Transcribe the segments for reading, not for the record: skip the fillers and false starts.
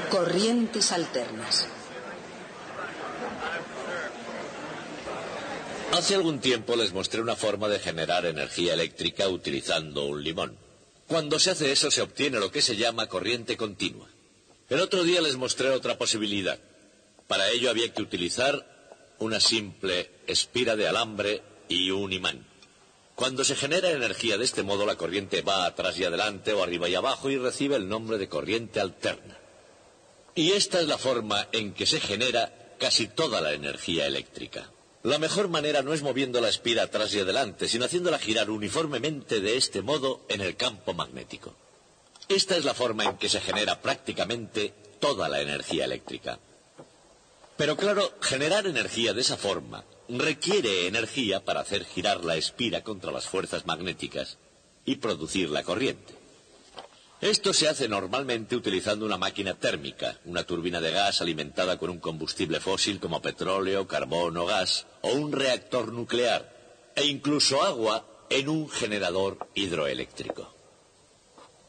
Corrientes alternas. Hace algún tiempo les mostré una forma de generar energía eléctrica utilizando un limón. Cuando se hace eso se obtiene lo que se llama corriente continua. El otro día les mostré otra posibilidad. Para ello había que utilizar una simple espira de alambre y un imán. Cuando se genera energía de este modo, la corriente va atrás y adelante o arriba y abajo y recibe el nombre de corriente alterna. Y esta es la forma en que se genera casi toda la energía eléctrica. La mejor manera no es moviendo la espira atrás y adelante, sino haciéndola girar uniformemente de este modo en el campo magnético. Esta es la forma en que se genera prácticamente toda la energía eléctrica. Pero claro, generar energía de esa forma requiere energía para hacer girar la espira contra las fuerzas magnéticas y producir la corriente. Esto se hace normalmente utilizando una máquina térmica, una turbina de gas alimentada con un combustible fósil como petróleo, carbón o gas, o un reactor nuclear, e incluso agua en un generador hidroeléctrico.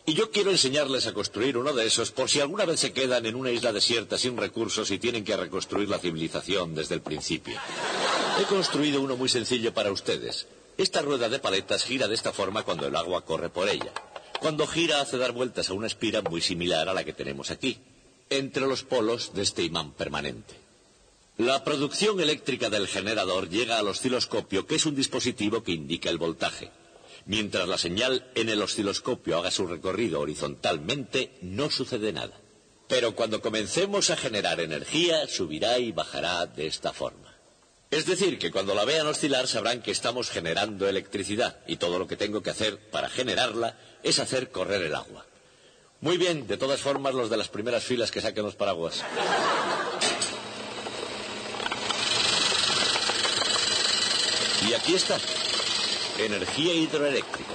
Y yo quiero enseñarles a construir uno de esos por si alguna vez se quedan en una isla desierta sin recursos y tienen que reconstruir la civilización desde el principio. He construido uno muy sencillo para ustedes. Esta rueda de paletas gira de esta forma cuando el agua corre por ella. Cuando gira hace dar vueltas a una espira muy similar a la que tenemos aquí, entre los polos de este imán permanente. La producción eléctrica del generador llega al osciloscopio, que es un dispositivo que indica el voltaje. Mientras la señal en el osciloscopio haga su recorrido horizontalmente, no sucede nada. Pero cuando comencemos a generar energía, subirá y bajará de esta forma. Es decir, que cuando la vean oscilar sabrán que estamos generando electricidad y todo lo que tengo que hacer para generarla es hacer correr el agua. Muy bien, de todas formas, los de las primeras filas que saquen los paraguas. Y aquí está, energía hidroeléctrica.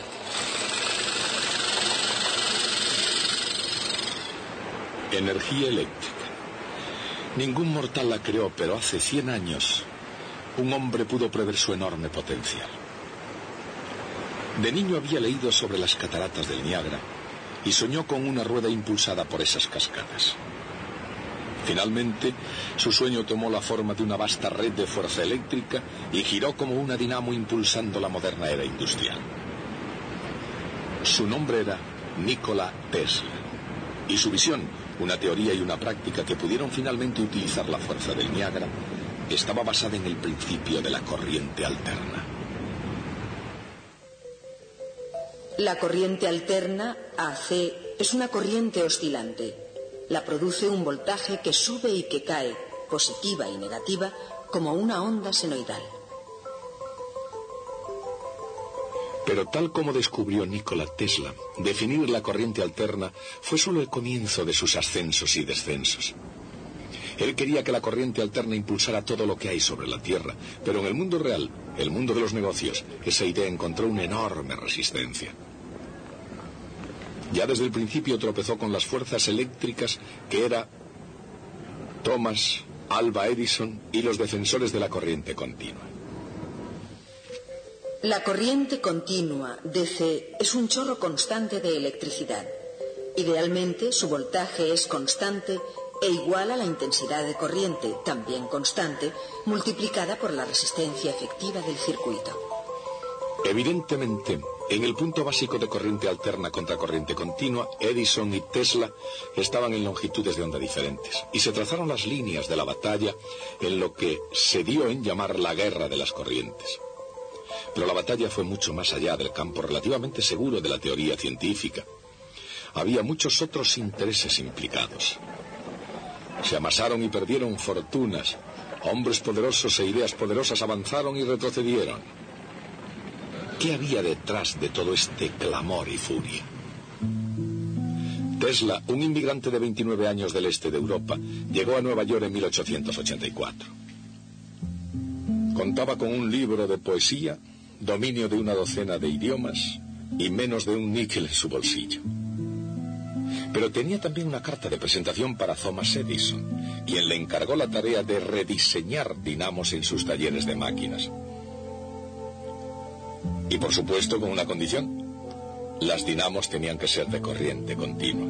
Energía eléctrica. Ningún mortal la creó, pero hace 100 años un hombre pudo prever su enorme potencial. De niño había leído sobre las cataratas del Niágara y soñó con una rueda impulsada por esas cascadas. Finalmente, su sueño tomó la forma de una vasta red de fuerza eléctrica y giró como una dinamo impulsando la moderna era industrial. Su nombre era Nikola Tesla, y su visión, una teoría y una práctica que pudieron finalmente utilizar la fuerza del Niágara, estaba basada en el principio de la corriente alterna. La corriente alterna, AC, es una corriente oscilante. La produce un voltaje que sube y que cae, positiva y negativa, como una onda senoidal. Pero tal como descubrió Nikola Tesla, definir la corriente alterna fue solo el comienzo de sus ascensos y descensos. Él quería que la corriente alterna impulsara todo lo que hay sobre la Tierra, pero en el mundo real, el mundo de los negocios, esa idea encontró una enorme resistencia. Ya desde el principio tropezó con las fuerzas eléctricas que era Thomas Alva Edison y los defensores de la corriente continua. La corriente continua, DC, es un chorro constante de electricidad. Idealmente, su voltaje es constante e igual a la intensidad de corriente, también constante, multiplicada por la resistencia efectiva del circuito. Evidentemente, en el punto básico de corriente alterna contra corriente continua, Edison y Tesla estaban en longitudes de onda diferentes, y se trazaron las líneas de la batalla en lo que se dio en llamar la guerra de las corrientes. Pero la batalla fue mucho más allá del campo relativamente seguro de la teoría científica. Había muchos otros intereses implicados. Se amasaron y perdieron fortunas. Hombres poderosos e ideas poderosas avanzaron y retrocedieron. ¿Qué había detrás de todo este clamor y furia? Tesla, un inmigrante de 29 años del este de Europa, llegó a Nueva York en 1884. Contaba con un libro de poesía, dominio de una docena de idiomas y menos de un níquel en su bolsillo. Pero tenía también una carta de presentación para Thomas Edison, quien le encargó la tarea de rediseñar dinamos en sus talleres de máquinas. Y por supuesto con una condición: las dinamos tenían que ser de corriente continua.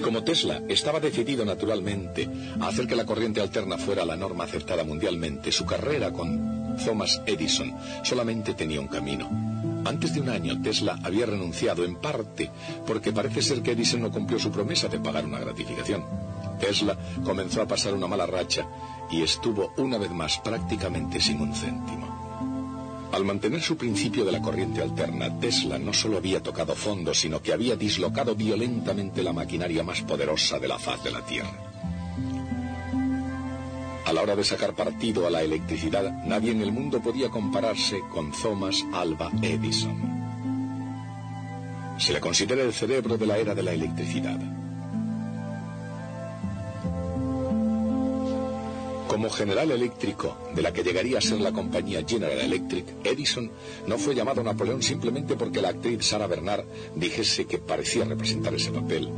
como Tesla estaba decidido naturalmente a hacer que la corriente alterna fuera la norma aceptada mundialmente, su carrera con Thomas Edison solamente tenía un camino. Antes de un año, Tesla había renunciado, en parte porque parece ser que Edison no cumplió su promesa de pagar una gratificación. Tesla comenzó a pasar una mala racha y estuvo una vez más prácticamente sin un céntimo. Al mantener su principio de la corriente alterna, Tesla no solo había tocado fondo, sino que había dislocado violentamente la maquinaria más poderosa de la faz de la Tierra. A la hora de sacar partido a la electricidad, nadie en el mundo podía compararse con Thomas Alva Edison. Se le considera el cerebro de la era de la electricidad. Como general eléctrico de la que llegaría a ser la compañía General Electric, Edison no fue llamado Napoleón simplemente porque la actriz Sarah Bernhardt dijese que parecía representar ese papel.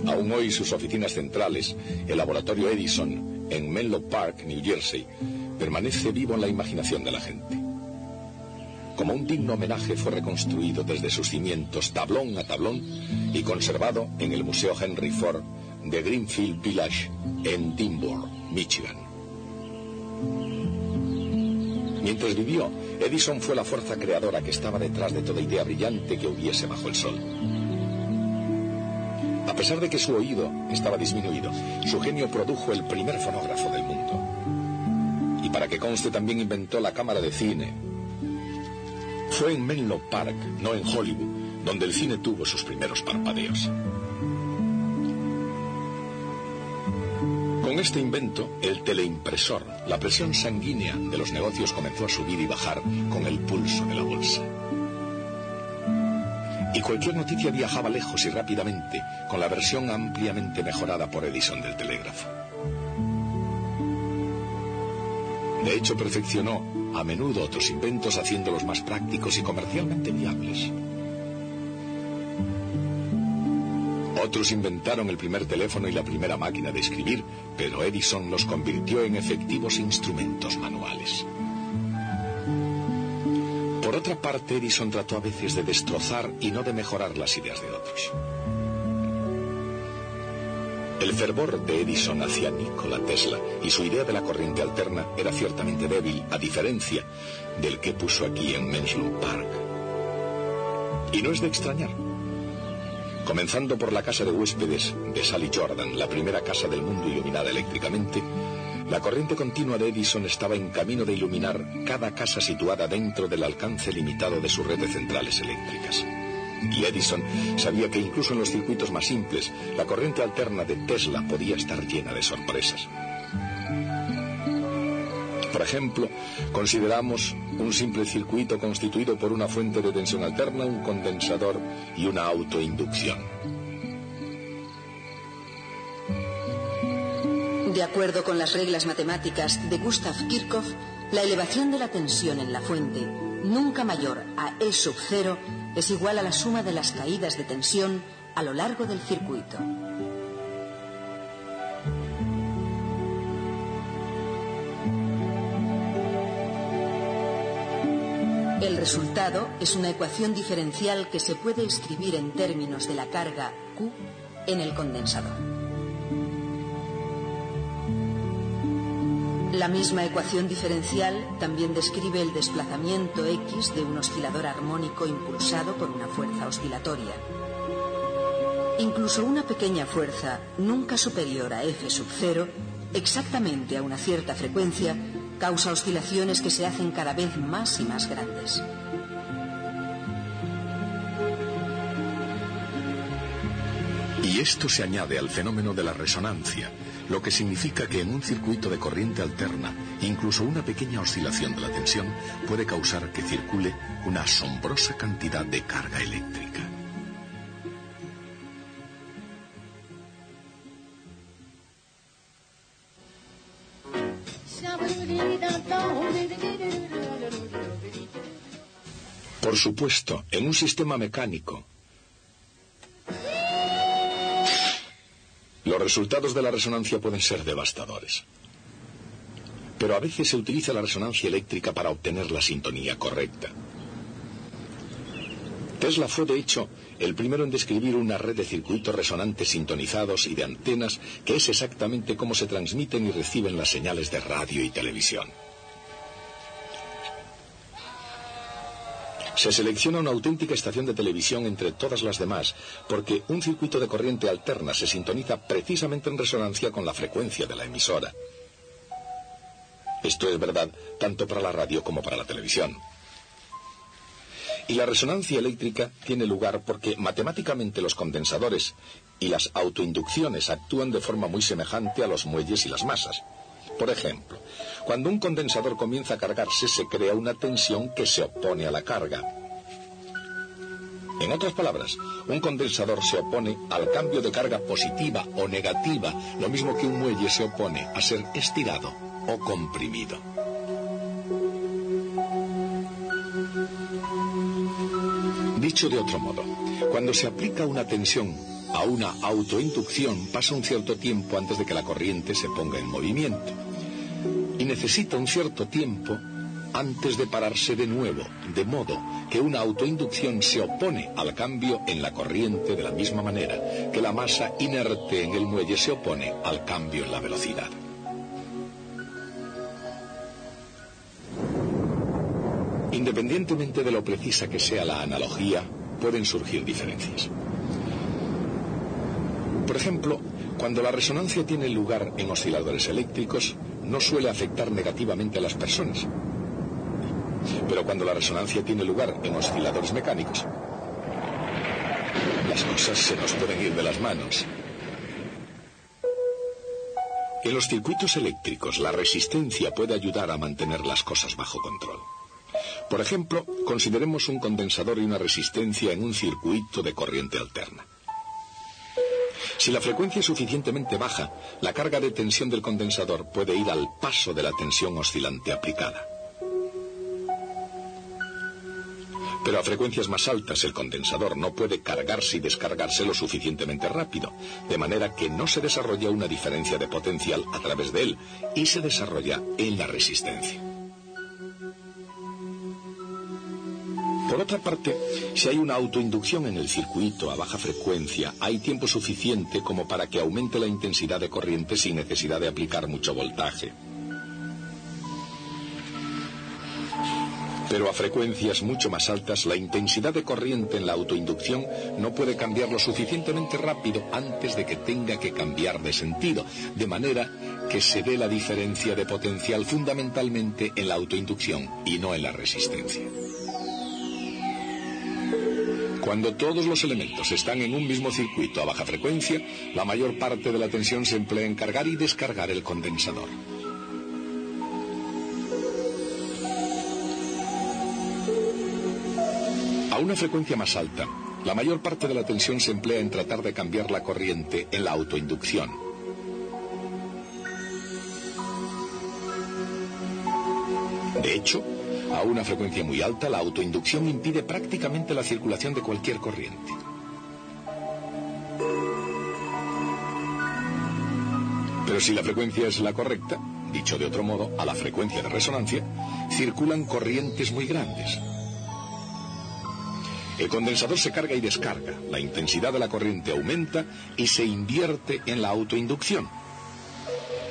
Aún hoy sus oficinas centrales, el laboratorio Edison en Menlo Park, New Jersey, permanece vivo en la imaginación de la gente. Como un digno homenaje fue reconstruido desde sus cimientos tablón a tablón y conservado en el Museo Henry Ford de Greenfield Village en Dinmore, Michigan. Mientras vivió, Edison fue la fuerza creadora que estaba detrás de toda idea brillante que hubiese bajo el sol. A pesar de que su oído estaba disminuido, su genio produjo el primer fonógrafo del mundo. Y para que conste, también inventó la cámara de cine. Fue en Menlo Park, no en Hollywood, donde el cine tuvo sus primeros parpadeos. Con este invento, el teleimpresor, la presión sanguínea de los negocios comenzó a subir y bajar con el pulso de la bolsa. Y cualquier noticia viajaba lejos y rápidamente, con la versión ampliamente mejorada por Edison del telégrafo. De hecho, perfeccionó a menudo otros inventos, haciéndolos más prácticos y comercialmente viables. Otros inventaron el primer teléfono y la primera máquina de escribir, pero Edison los convirtió en efectivos instrumentos manuales. Por otra parte, Edison trató a veces de destrozar y no de mejorar las ideas de otros. El fervor de Edison hacia Nikola Tesla y su idea de la corriente alterna era ciertamente débil, a diferencia del que puso aquí en Menlo Park. Y no es de extrañar. Comenzando por la casa de huéspedes de Sally Jordan, la primera casa del mundo iluminada eléctricamente, la corriente continua de Edison estaba en camino de iluminar cada casa situada dentro del alcance limitado de su red de centrales eléctricas. Y Edison sabía que incluso en los circuitos más simples, la corriente alterna de Tesla podía estar llena de sorpresas. Por ejemplo, consideramos un simple circuito constituido por una fuente de tensión alterna, un condensador y una autoinducción. De acuerdo con las reglas matemáticas de Gustav Kirchhoff, la elevación de la tensión en la fuente, nunca mayor a E sub 0, es igual a la suma de las caídas de tensión a lo largo del circuito. El resultado es una ecuación diferencial que se puede escribir en términos de la carga Q en el condensador. La misma ecuación diferencial también describe el desplazamiento X de un oscilador armónico impulsado por una fuerza oscilatoria. Incluso una pequeña fuerza, nunca superior a F sub 0, exactamente a una cierta frecuencia, causa oscilaciones que se hacen cada vez más y más grandes. Y esto se añade al fenómeno de la resonancia, lo que significa que en un circuito de corriente alterna, incluso una pequeña oscilación de la tensión puede causar que circule una asombrosa cantidad de carga eléctrica. Por supuesto, en un sistema mecánico, los resultados de la resonancia pueden ser devastadores. Pero a veces se utiliza la resonancia eléctrica para obtener la sintonía correcta. Tesla fue, de hecho, el primero en describir una red de circuitos resonantes sintonizados y de antenas, que es exactamente cómo se transmiten y reciben las señales de radio y televisión. Se selecciona una auténtica estación de televisión entre todas las demás, porque un circuito de corriente alterna se sintoniza precisamente en resonancia con la frecuencia de la emisora. Esto es verdad tanto para la radio como para la televisión. Y la resonancia eléctrica tiene lugar porque matemáticamente los condensadores y las autoinducciones actúan de forma muy semejante a los muelles y las masas. Por ejemplo, cuando un condensador comienza a cargarse, se crea una tensión que se opone a la carga. En otras palabras, un condensador se opone al cambio de carga positiva o negativa, lo mismo que un muelle se opone a ser estirado o comprimido. Dicho de otro modo, cuando se aplica una tensión a una autoinducción, pasa un cierto tiempo antes de que la corriente se ponga en movimiento. Y necesita un cierto tiempo antes de pararse de nuevo, de modo que una autoinducción se opone al cambio en la corriente de la misma manera que la masa inerte en el muelle se opone al cambio en la velocidad. Independientemente de lo precisa que sea la analogía, pueden surgir diferencias. Por ejemplo, cuando la resonancia tiene lugar en osciladores eléctricos, no suele afectar negativamente a las personas. Pero cuando la resonancia tiene lugar en osciladores mecánicos, las cosas se nos pueden ir de las manos. En los circuitos eléctricos, la resistencia puede ayudar a mantener las cosas bajo control. Por ejemplo, consideremos un condensador y una resistencia en un circuito de corriente alterna. Si la frecuencia es suficientemente baja, la carga de tensión del condensador puede ir al paso de la tensión oscilante aplicada. Pero a frecuencias más altas el condensador no puede cargarse y descargarse lo suficientemente rápido, de manera que no se desarrolla una diferencia de potencial a través de él y se desarrolla en la resistencia. Por otra parte, si hay una autoinducción en el circuito a baja frecuencia, hay tiempo suficiente como para que aumente la intensidad de corriente sin necesidad de aplicar mucho voltaje. Pero a frecuencias mucho más altas, la intensidad de corriente en la autoinducción no puede cambiar lo suficientemente rápido antes de que tenga que cambiar de sentido, de manera que se dé la diferencia de potencial fundamentalmente en la autoinducción y no en la resistencia. Cuando todos los elementos están en un mismo circuito a baja frecuencia, la mayor parte de la tensión se emplea en cargar y descargar el condensador. A una frecuencia más alta, la mayor parte de la tensión se emplea en tratar de cambiar la corriente en la autoinducción. De hecho, a una frecuencia muy alta, la autoinducción impide prácticamente la circulación de cualquier corriente. Pero si la frecuencia es la correcta, dicho de otro modo, a la frecuencia de resonancia, circulan corrientes muy grandes. El condensador se carga y descarga, la intensidad de la corriente aumenta y se invierte en la autoinducción.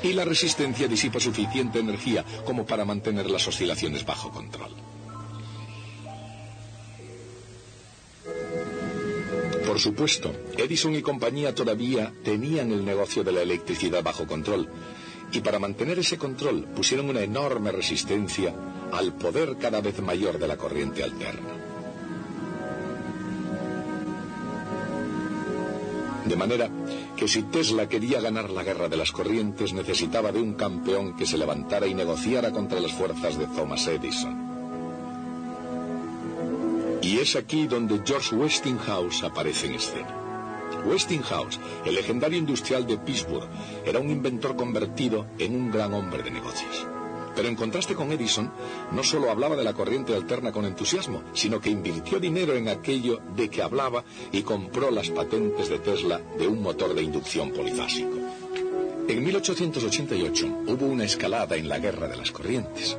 Y la resistencia disipa suficiente energía como para mantener las oscilaciones bajo control. Por supuesto, Edison y compañía todavía tenían el negocio de la electricidad bajo control, y para mantener ese control pusieron una enorme resistencia al poder cada vez mayor de la corriente alterna. De manera que si Tesla quería ganar la guerra de las corrientes, necesitaba de un campeón que se levantara y negociara contra las fuerzas de Thomas Edison. Y es aquí donde George Westinghouse aparece en escena. Westinghouse, el legendario industrial de Pittsburgh, era un inventor convertido en un gran hombre de negocios. Pero en contraste con Edison, no solo hablaba de la corriente alterna con entusiasmo, sino que invirtió dinero en aquello de que hablaba y compró las patentes de Tesla de un motor de inducción polifásico. En 1888 hubo una escalada en la guerra de las corrientes.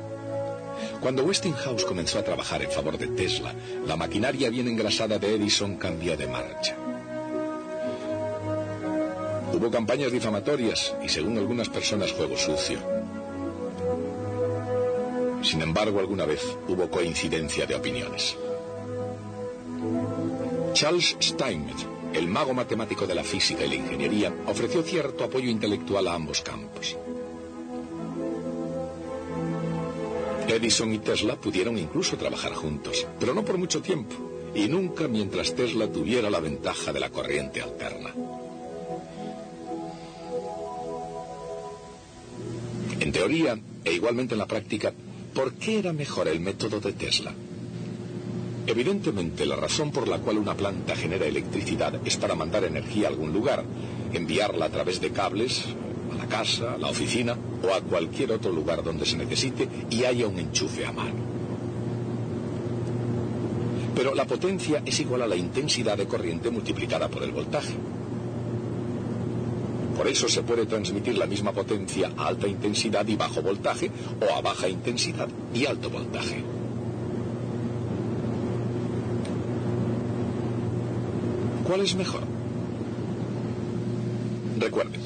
Cuando Westinghouse comenzó a trabajar en favor de Tesla, la maquinaria bien engrasada de Edison cambió de marcha. Hubo campañas difamatorias y, según algunas personas, juego sucio. Sin embargo, alguna vez hubo coincidencia de opiniones. Charles Steinmetz, el mago matemático de la física y la ingeniería, ofreció cierto apoyo intelectual a ambos campos. Edison y Tesla pudieron incluso trabajar juntos, pero no por mucho tiempo, y nunca mientras Tesla tuviera la ventaja de la corriente alterna. En teoría, e igualmente en la práctica, ¿por qué era mejor el método de Tesla? Evidentemente, la razón por la cual una planta genera electricidad es para mandar energía a algún lugar, enviarla a través de cables a la casa, a la oficina o a cualquier otro lugar donde se necesite y haya un enchufe a mano. Pero la potencia es igual a la intensidad de corriente multiplicada por el voltaje. Por eso se puede transmitir la misma potencia a alta intensidad y bajo voltaje o a baja intensidad y alto voltaje. ¿Cuál es mejor? Recuerden,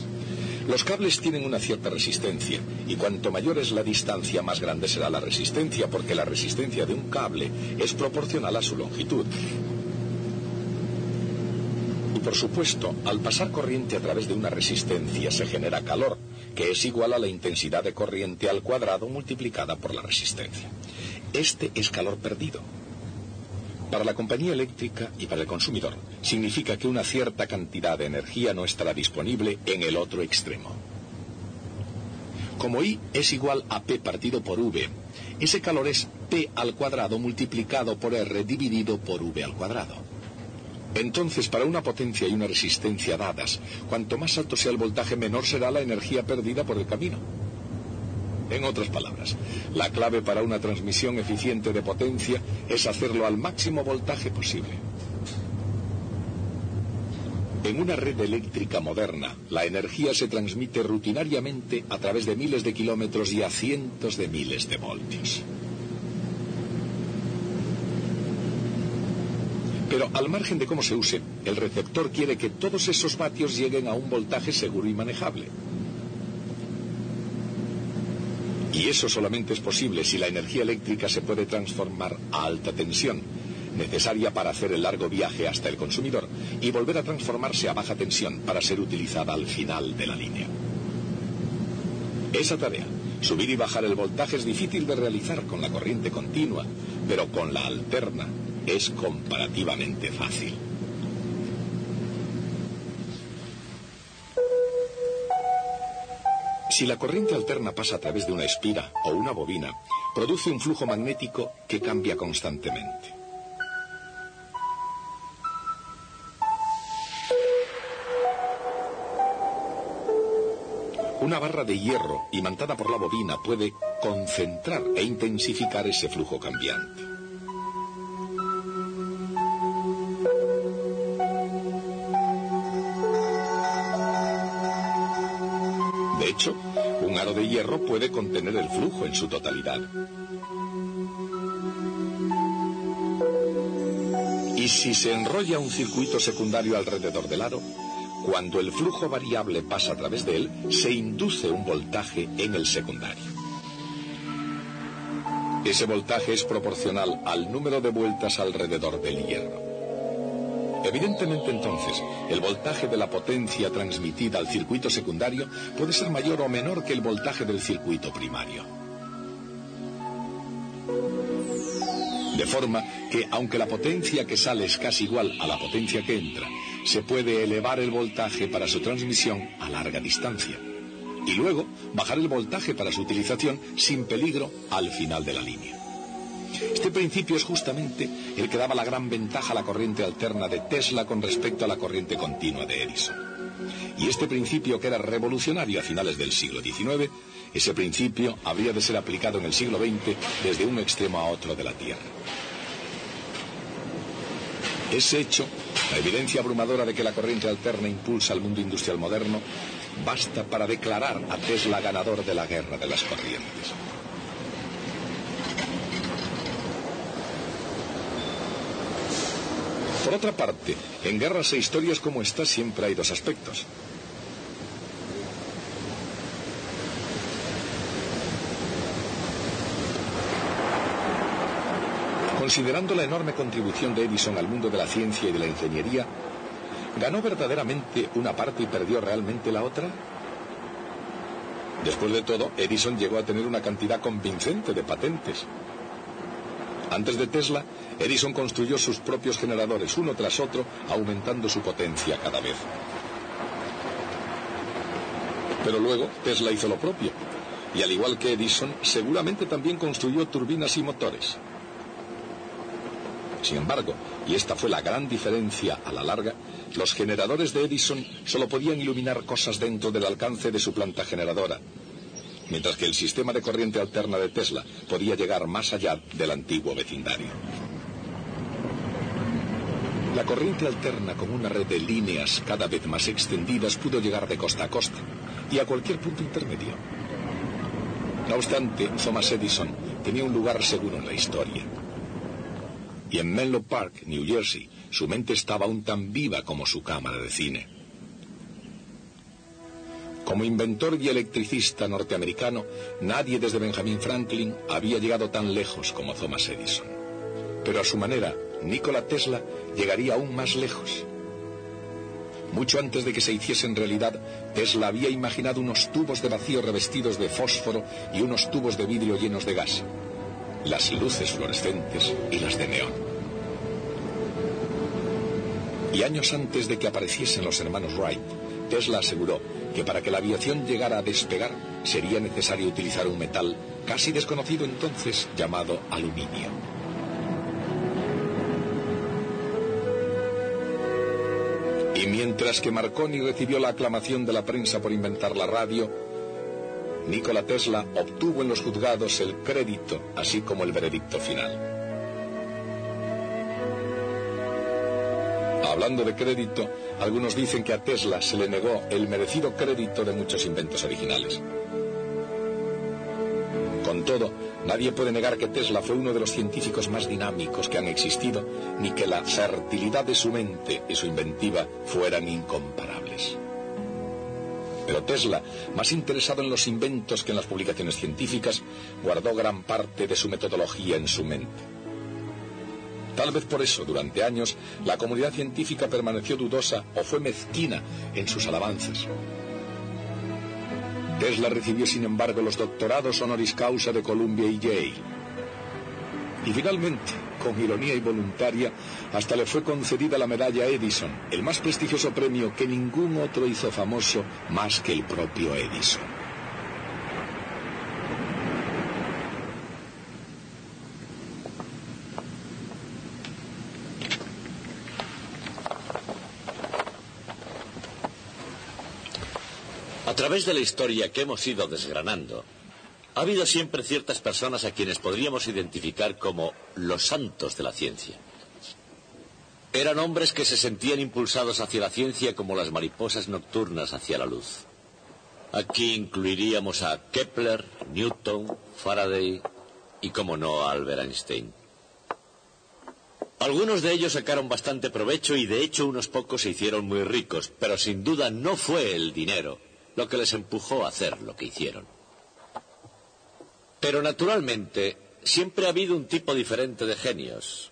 los cables tienen una cierta resistencia y cuanto mayor es la distancia, más grande será la resistencia, porque la resistencia de un cable es proporcional a su longitud. Y por supuesto, al pasar corriente a través de una resistencia se genera calor, que es igual a la intensidad de corriente al cuadrado multiplicada por la resistencia. Este es calor perdido. Para la compañía eléctrica y para el consumidor, significa que una cierta cantidad de energía no estará disponible en el otro extremo. Como I es igual a P partido por V, ese calor es P al cuadrado multiplicado por R dividido por V al cuadrado. Entonces, para una potencia y una resistencia dadas, cuanto más alto sea el voltaje, menor será la energía perdida por el camino. En otras palabras, la clave para una transmisión eficiente de potencia es hacerlo al máximo voltaje posible. En una red eléctrica moderna, la energía se transmite rutinariamente a través de miles de kilómetros y a cientos de miles de voltios. Pero al margen de cómo se use, el receptor quiere que todos esos vatios lleguen a un voltaje seguro y manejable. Y eso solamente es posible si la energía eléctrica se puede transformar a alta tensión, necesaria para hacer el largo viaje hasta el consumidor, y volver a transformarse a baja tensión para ser utilizada al final de la línea. Esa tarea, subir y bajar el voltaje, es difícil de realizar con la corriente continua, pero con la alterna es comparativamente fácil. Si la corriente alterna pasa a través de una espira o una bobina, produce un flujo magnético que cambia constantemente. Una barra de hierro imantada por la bobina puede concentrar e intensificar ese flujo cambiante. De hecho, un aro de hierro puede contener el flujo en su totalidad. Y si se enrolla un circuito secundario alrededor del aro, cuando el flujo variable pasa a través de él, se induce un voltaje en el secundario. Ese voltaje es proporcional al número de vueltas alrededor del hierro. Evidentemente, entonces, el voltaje de la potencia transmitida al circuito secundario puede ser mayor o menor que el voltaje del circuito primario. De forma que, aunque la potencia que sale es casi igual a la potencia que entra, se puede elevar el voltaje para su transmisión a larga distancia y luego bajar el voltaje para su utilización sin peligro al final de la línea. Este principio es justamente el que daba la gran ventaja a la corriente alterna de Tesla con respecto a la corriente continua de Edison. Y este principio, que era revolucionario a finales del siglo XIX, ese principio habría de ser aplicado en el siglo XX desde un extremo a otro de la Tierra. Ese hecho, la evidencia abrumadora de que la corriente alterna impulsa al mundo industrial moderno, basta para declarar a Tesla ganador de la guerra de las corrientes. Por otra parte, en guerras e historias como esta siempre hay dos aspectos. Considerando la enorme contribución de Edison al mundo de la ciencia y de la ingeniería, ¿ganó verdaderamente una parte y perdió realmente la otra? Después de todo, Edison llegó a tener una cantidad convincente de patentes. Antes de Tesla, Edison construyó sus propios generadores, uno tras otro, aumentando su potencia cada vez. Pero luego, Tesla hizo lo propio, y al igual que Edison, seguramente también construyó turbinas y motores. Sin embargo, y esta fue la gran diferencia a la larga, los generadores de Edison solo podían iluminar cosas dentro del alcance de su planta generadora, mientras que el sistema de corriente alterna de Tesla podía llegar más allá del antiguo vecindario. La corriente alterna, como una red de líneas cada vez más extendidas, pudo llegar de costa a costa y a cualquier punto intermedio. No obstante, Thomas Edison tenía un lugar seguro en la historia. Y en Menlo Park, New Jersey, su mente estaba aún tan viva como su cámara de cine. Como inventor y electricista norteamericano, nadie desde Benjamin Franklin había llegado tan lejos como Thomas Edison. Pero a su manera, Nikola Tesla llegaría aún más lejos. Mucho antes de que se hiciese en realidad, Tesla había imaginado unos tubos de vacío revestidos de fósforo y unos tubos de vidrio llenos de gas, las luces fluorescentes y las de neón. Y años antes de que apareciesen los hermanos Wright, Tesla aseguró que para que la aviación llegara a despegar sería necesario utilizar un metal casi desconocido entonces llamado aluminio. Y mientras que Marconi recibió la aclamación de la prensa por inventar la radio, Nikola Tesla obtuvo en los juzgados el crédito, así como el veredicto final. Hablando de crédito, algunos dicen que a Tesla se le negó el merecido crédito de muchos inventos originales. Con todo, nadie puede negar que Tesla fue uno de los científicos más dinámicos que han existido, ni que la fertilidad de su mente y su inventiva fueran incomparables. Pero Tesla, más interesado en los inventos que en las publicaciones científicas, guardó gran parte de su metodología en su mente. Tal vez por eso, durante años, la comunidad científica permaneció dudosa o fue mezquina en sus alabanzas. Tesla recibió, sin embargo, los doctorados honoris causa de Columbia y Yale. Y finalmente, con ironía y voluntaria, hasta le fue concedida la medalla Edison, el más prestigioso premio que ningún otro hizo famoso más que el propio Edison. A través de la historia que hemos ido desgranando, ha habido siempre ciertas personas a quienes podríamos identificar como los santos de la ciencia. Eran hombres que se sentían impulsados hacia la ciencia como las mariposas nocturnas hacia la luz. Aquí incluiríamos a Kepler, Newton, Faraday y, como no, a Albert Einstein. Algunos de ellos sacaron bastante provecho y, de hecho, unos pocos se hicieron muy ricos, pero sin duda no fue el dinero lo que les empujó a hacer lo que hicieron. Pero naturalmente siempre ha habido un tipo diferente de genios.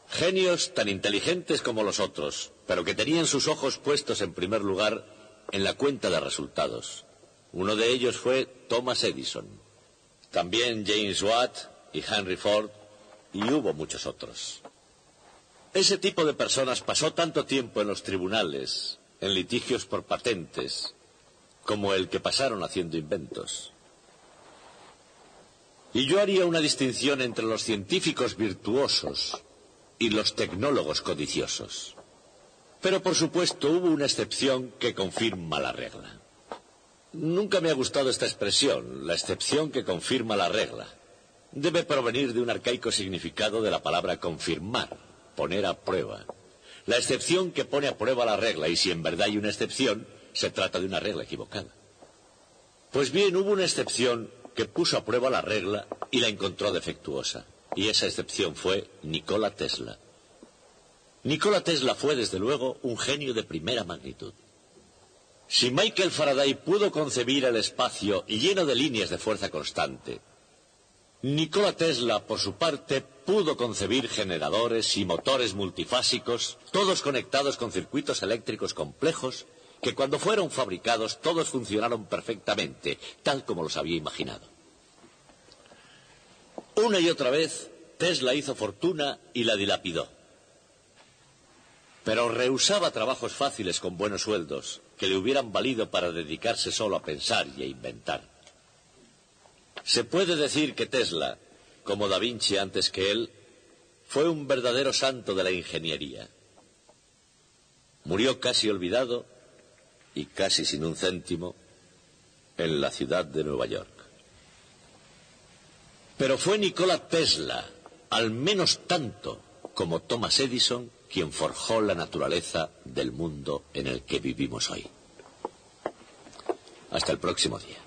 Genios tan inteligentes como los otros, pero que tenían sus ojos puestos en primer lugar en la cuenta de resultados. Uno de ellos fue Thomas Edison. También James Watt y Henry Ford, y hubo muchos otros. Ese tipo de personas pasó tanto tiempo en los tribunales, en litigios por patentes, como el que pasaron haciendo inventos. Y yo haría una distinción entre los científicos virtuosos y los tecnólogos codiciosos. Pero por supuesto hubo una excepción que confirma la regla. Nunca me ha gustado esta expresión, la excepción que confirma la regla. Debe provenir de un arcaico significado de la palabra confirmar, poner a prueba. La excepción que pone a prueba la regla, y si en verdad hay una excepción, se trata de una regla equivocada. Pues bien, hubo una excepción que puso a prueba la regla y la encontró defectuosa. Y esa excepción fue Nikola Tesla. Nikola Tesla fue, desde luego, un genio de primera magnitud. Si Michael Faraday pudo concebir el espacio lleno de líneas de fuerza constante, Nikola Tesla, por su parte, pudo concebir generadores y motores multifásicos, todos conectados con circuitos eléctricos complejos, que cuando fueron fabricados todos funcionaron perfectamente, tal como los había imaginado. Una y otra vez, Tesla hizo fortuna y la dilapidó. Pero rehusaba trabajos fáciles con buenos sueldos, que le hubieran valido para dedicarse solo a pensar y a inventar. Se puede decir que Tesla, como Da Vinci antes que él, fue un verdadero santo de la ingeniería. Murió casi olvidado y casi sin un céntimo en la ciudad de Nueva York. Pero fue Nikola Tesla, al menos tanto como Thomas Edison, quien forjó la naturaleza del mundo en el que vivimos hoy. Hasta el próximo día.